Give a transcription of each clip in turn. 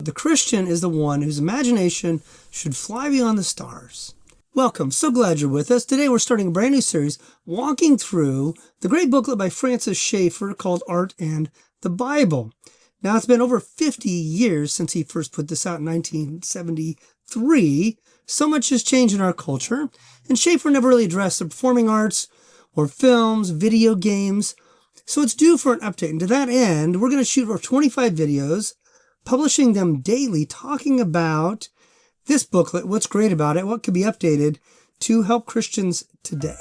The Christian is the one whose imagination should fly beyond the stars. Welcome. So glad you're with us. Today we're starting a brand new series walking through the great booklet by Francis Schaeffer called Art and the Bible. Now, it's been over 50 years since he first put this out in 1973. So much has changed in our culture, and Schaeffer never really addressed the performing arts or films, video games. So it's due for an update. And to that end, we're going to shoot our 25 videos, publishing them daily, talking about this booklet, what's great about it, what could be updated to help Christians today.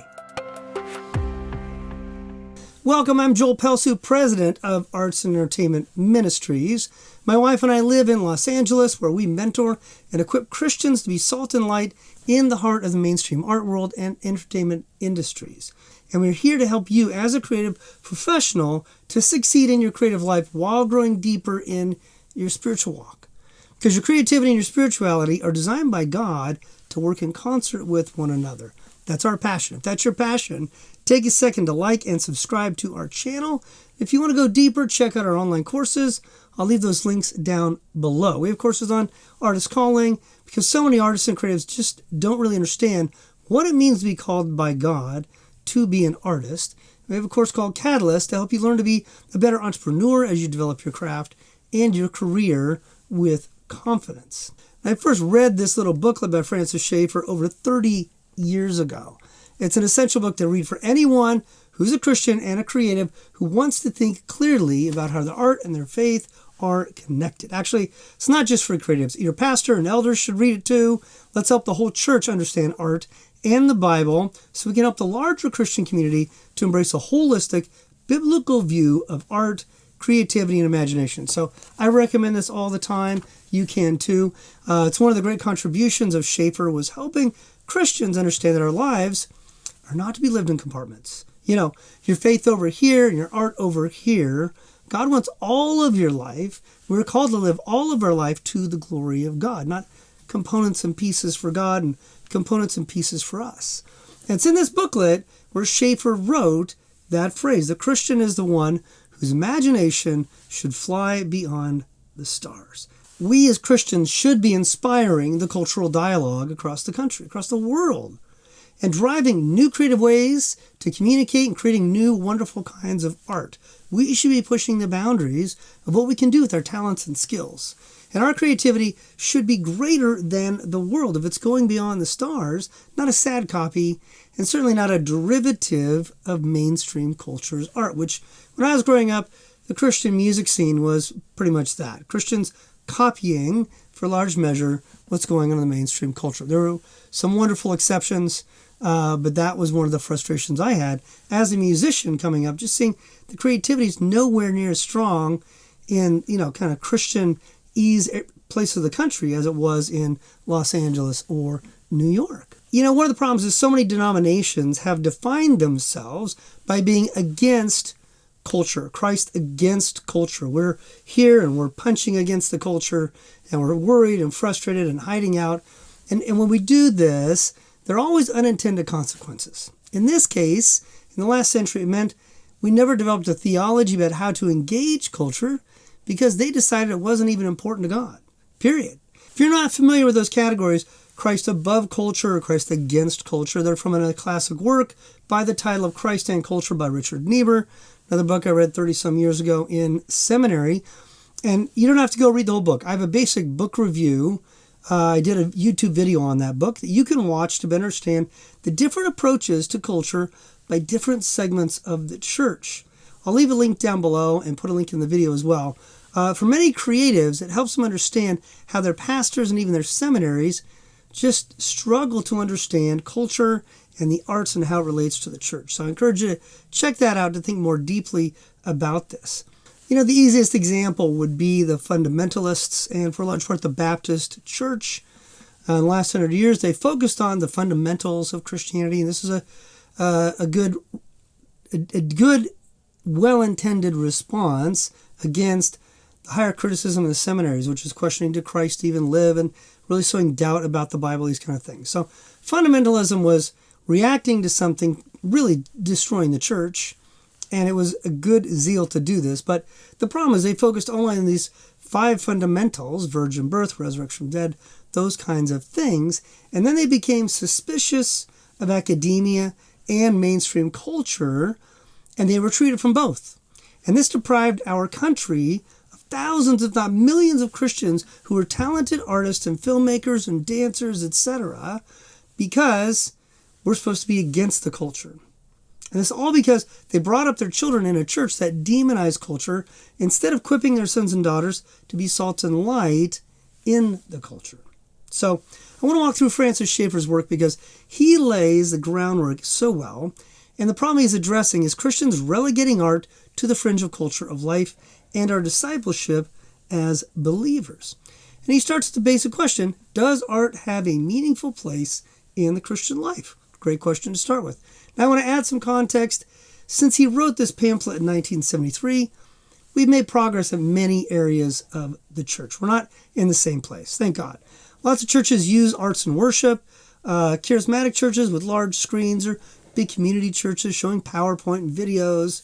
Welcome, I'm Joel Pelsu, president of Arts and Entertainment Ministries. My wife and I live in Los Angeles, where we mentor and equip Christians to be salt and light in the heart of the mainstream art world and entertainment industries. And we're here to help you as a creative professional to succeed in your creative life while growing deeper in your spiritual walk. Because your creativity and your spirituality are designed by God to work in concert with one another. That's our passion. If that's your passion, take a second to like and subscribe to our channel. If you want to go deeper, check out our online courses. I'll leave those links down below. We have courses on artist calling, because so many artists and creatives just don't really understand what it means to be called by God to be an artist. We have a course called Catalyst to help you learn to be a better entrepreneur as you develop your craft and your career with confidence. I first read this little booklet by Francis Schaeffer over 30 years ago. It's an essential book to read for anyone who's a Christian and a creative who wants to think clearly about how their art and their faith are connected. Actually, it's not just for creatives. Your pastor and elders should read it too. Let's help the whole church understand art and the Bible so we can help the larger Christian community to embrace a holistic biblical view of art, creativity, and imagination. So I recommend this all the time. You can too. It's one of the great contributions of Schaeffer was helping Christians understand that our lives are not to be lived in compartments. You know, your faith over here and your art over here. God wants all of your life. We're called to live all of our life to the glory of God, not components and pieces for God and components and pieces for us. And it's in this booklet where Schaeffer wrote that phrase, the Christian is the one whose imagination should fly beyond the stars. We as Christians should be inspiring the cultural dialogue across the country, across the world, and driving new creative ways to communicate and creating new wonderful kinds of art. We should be pushing the boundaries of what we can do with our talents and skills. And our creativity should be greater than the world. If it's going beyond the stars, not a sad copy, and certainly not a derivative of mainstream culture's art, which when I was growing up, the Christian music scene was pretty much that. Christians copying, for large measure, what's going on in the mainstream culture. There were some wonderful exceptions, but that was one of the frustrations I had as a musician coming up, just seeing the creativity is nowhere near as strong in, kind of Christian-ease place of the country as it was in Los Angeles or New York. One of the problems is so many denominations have defined themselves by being against culture, Christ against culture. We're here and we're punching against the culture and we're worried and frustrated and hiding out. And when we do this, there are always unintended consequences. In this case, in the last century, it meant we never developed a theology about how to engage culture because they decided it wasn't even important to God, period. If you're not familiar with those categories, Christ above culture or Christ against culture, they're from a classic work by the title of Christ and Culture by Richard Niebuhr, another book I read 30-some years ago in seminary. And you don't have to go read the whole book. I have a basic book review. I did a YouTube video on that book that you can watch to better understand the different approaches to culture by different segments of the church. I'll leave a link down below and put a link in the video as well. For many creatives, it helps them understand how their pastors and even their seminaries just struggle to understand culture and the arts and how it relates to the church. So I encourage you to check that out to think more deeply about this. The easiest example would be the fundamentalists and for a large part the Baptist church. In the last 100 years, they focused on the fundamentals of Christianity, and this is a good, well-intended response against the higher criticism of the seminaries, which is questioning, did Christ even live, and really sowing doubt about the Bible, these kind of things. So fundamentalism was reacting to something really destroying the church, and it was a good zeal to do this. But the problem is they focused only on these 5 fundamentals: virgin birth, resurrection from dead, those kinds of things. And then they became suspicious of academia and mainstream culture, and they retreated from both. And this deprived our country of thousands, if not millions, of Christians who were talented artists and filmmakers and dancers, etc., because we're supposed to be against the culture. And it's all because they brought up their children in a church that demonized culture instead of equipping their sons and daughters to be salt and light in the culture. So I want to walk through Francis Schaeffer's work because he lays the groundwork so well. And the problem he's addressing is Christians relegating art to the fringe of culture of life and our discipleship as believers. And he starts with the basic question: does art have a meaningful place in the Christian life? Great question to start with. Now I want to add some context. Since he wrote this pamphlet in 1973, we've made progress in many areas of the church. We're not in the same place, thank God. Lots of churches use arts in worship. Charismatic churches with large screens, or big community churches showing PowerPoint and videos.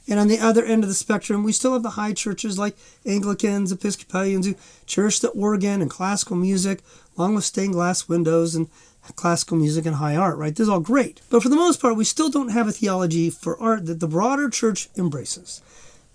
And on the other end of the spectrum, we still have the high churches like Anglicans, Episcopalians, who cherish the organ and classical music, along with stained glass windows and classical music and high art, right? This is all great. But for the most part, we still don't have a theology for art that the broader church embraces.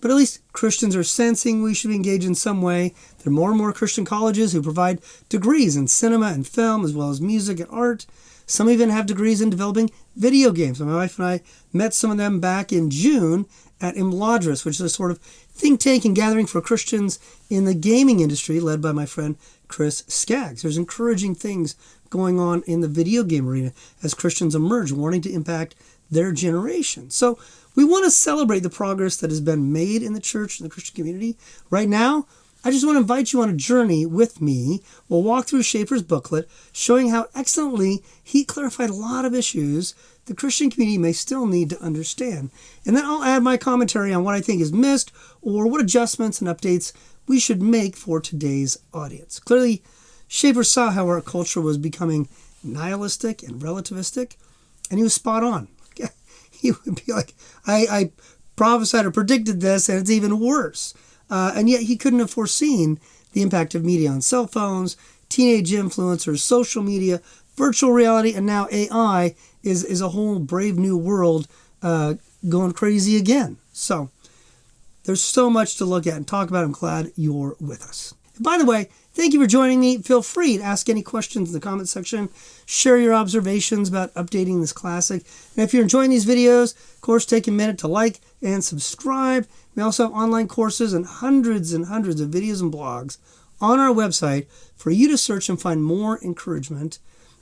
But at least Christians are sensing we should engage in some way. There are more and more Christian colleges who provide degrees in cinema and film, as well as music and art. Some even have degrees in developing video games. My wife and I met some of them back in June at a.e.ministries, which is a sort of think tank and gathering for Christians in the gaming industry, led by my friend Chris Skaggs. There's encouraging things going on in the video game arena as Christians emerge, wanting to impact their generation. So we want to celebrate the progress that has been made in the church and the Christian community. Right now, I just want to invite you on a journey with me. We'll walk through Schaeffer's booklet, showing how excellently he clarified a lot of issues the Christian community may still need to understand. And then I'll add my commentary on what I think is missed or what adjustments and updates we should make for today's audience. Clearly, Schaeffer saw how our culture was becoming nihilistic and relativistic, and he was spot on. He would be like, I prophesied or predicted this, and it's even worse. And yet he couldn't have foreseen the impact of media on cell phones, teenage influencers, social media, virtual reality, and now AI is a whole brave new world going crazy again. So there's so much to look at and talk about. I'm glad you're with us. And by the way, thank you for joining me. Feel free to ask any questions in the comment section. Share your observations about updating this classic. And if you're enjoying these videos, of course, take a minute to like and subscribe. We also have online courses and hundreds of videos and blogs on our website for you to search and find more encouragement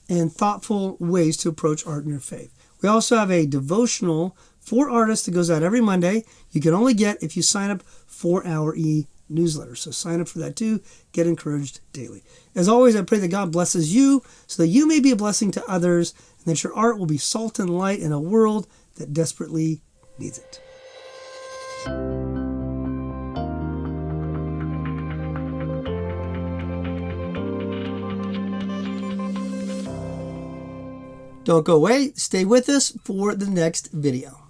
and thoughtful ways to approach art in your faith. We also have a devotional for artists that goes out every Monday. You can only get if you sign up for our e-newsletter. So sign up for that too. Get encouraged daily. As always, I pray that God blesses you so that you may be a blessing to others and that your art will be salt and light in a world that desperately needs it. Don't go away. Stay with us for the next video.